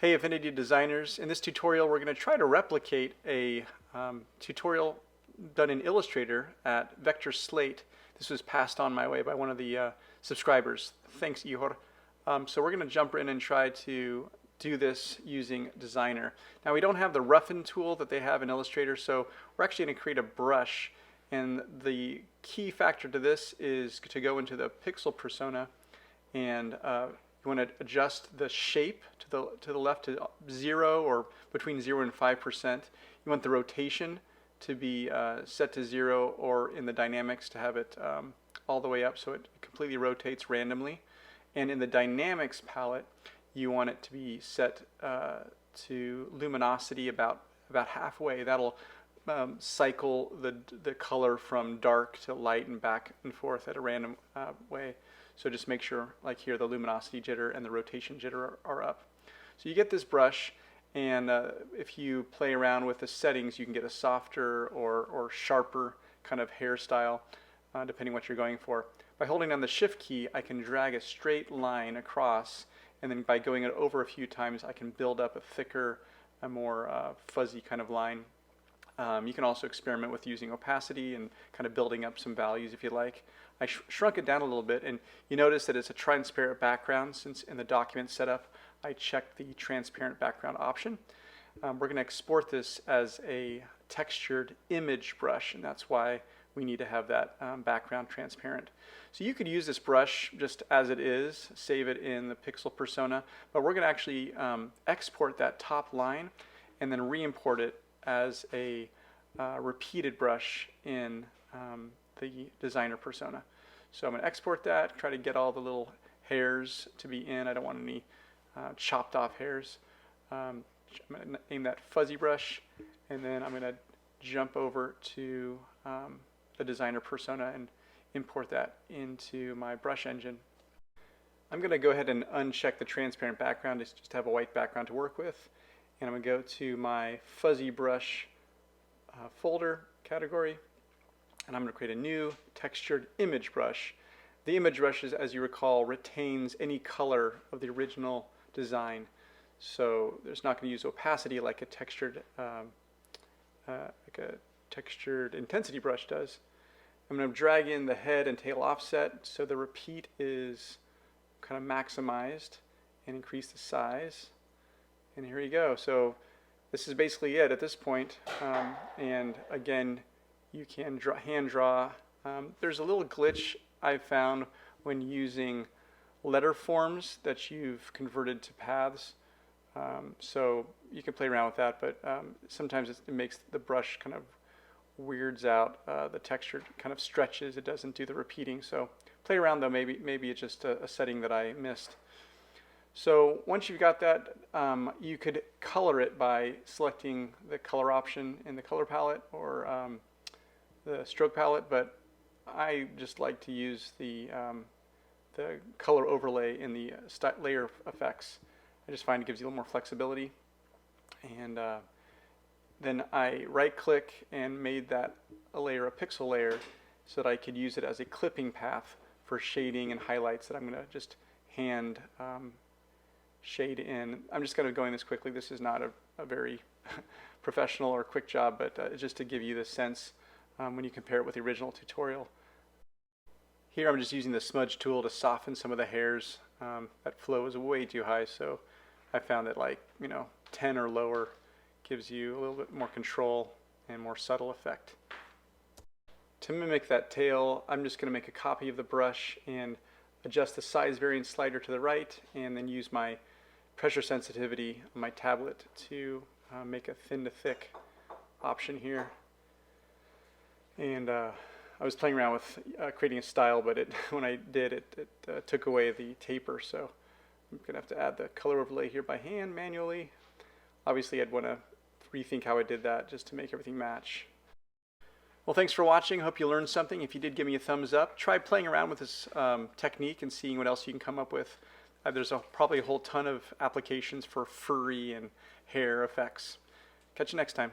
Hey Affinity designers, in this tutorial we're going to try to replicate a tutorial done in Illustrator at Vector Slate. This was passed on my way by one of the subscribers. Thanks, Ihor. So we're going to jump in and try to do this using Designer. Now we don't have the roughen tool that they have in Illustrator, so we're actually going to create a brush, and the key factor to this is to go into the pixel persona, and you want to adjust the shape to the left to 0 or between 0 and 5%. You want the rotation to be set to 0, or in the dynamics to have it all the way up so it completely rotates randomly. And in the dynamics palette, you want it to be set to luminosity about halfway. That'll cycle the color from dark to light and back and forth at a random way. So just make sure, like here, the luminosity jitter and the rotation jitter are up. So you get this brush, and if you play around with the settings, you can get a softer or sharper kind of hairstyle, depending what you're going for. By holding down the Shift key, I can drag a straight line across, and then by going it over a few times, I can build up a thicker, a more fuzzy kind of line. You can also experiment with using opacity and kind of building up some values if you like. I shrunk it down a little bit, and you notice that it's a transparent background, since in the document setup I checked the transparent background option. We're going to export this as a textured image brush, and that's why we need to have that background transparent. So you could use this brush just as it is, save it in the pixel persona, but we're going to actually export that top line and then re-import it as a repeated brush in the designer persona. So I'm going to export that, try to get all the little hairs to be in. I don't want any chopped off hairs. I'm going to aim that fuzzy brush, and then I'm going to jump over to the designer persona and import that into my brush engine. I'm going to go ahead and uncheck the transparent background to just have a white background to work with. And I'm going to go to my fuzzy brush folder category, and I'm going to create a new textured image brush. The image brush, as you recall, retains any color of the original design, so there's not going to use opacity like a textured intensity brush does. I'm going to drag in the head and tail offset so the repeat is kind of maximized, and increase the size. And here you go. So this is basically it at this point. And again, you can hand draw. There's a little glitch I've found when using letter forms that you've converted to paths. So you can play around with that, but sometimes it makes the brush kind of weirds out the texture, kind of stretches. It doesn't do the repeating. So play around though. Maybe it's just a setting that I missed. So once you've got that, you could color it by selecting the color option in the color palette or the stroke palette, but I just like to use the color overlay in the layer effects. I just find it gives you a little more flexibility. And then I right-click and made that a pixel layer, so that I could use it as a clipping path for shading and highlights that I'm going to just hand shade in. I'm just going to go in this quickly. This is not a very professional or quick job, but just to give you the sense when you compare it with the original tutorial. Here I'm just using the smudge tool to soften some of the hairs. That flow is way too high, so I found that 10 or lower gives you a little bit more control and more subtle effect. To mimic that tail, I'm just going to make a copy of the brush and adjust the size variance slider to the right, and then use my pressure sensitivity on my tablet to make a thin to thick option here. And I was playing around with creating a style, but when I did, it took away the taper, so I'm going to have to add the color overlay here by hand manually. Obviously I'd want to rethink how I did that just to make everything match. Well, thanks for watching. Hope you learned something. If you did, give me a thumbs up. Try playing around with this technique and seeing what else you can come up with. There's probably a whole ton of applications for furry and hair effects. Catch you next time.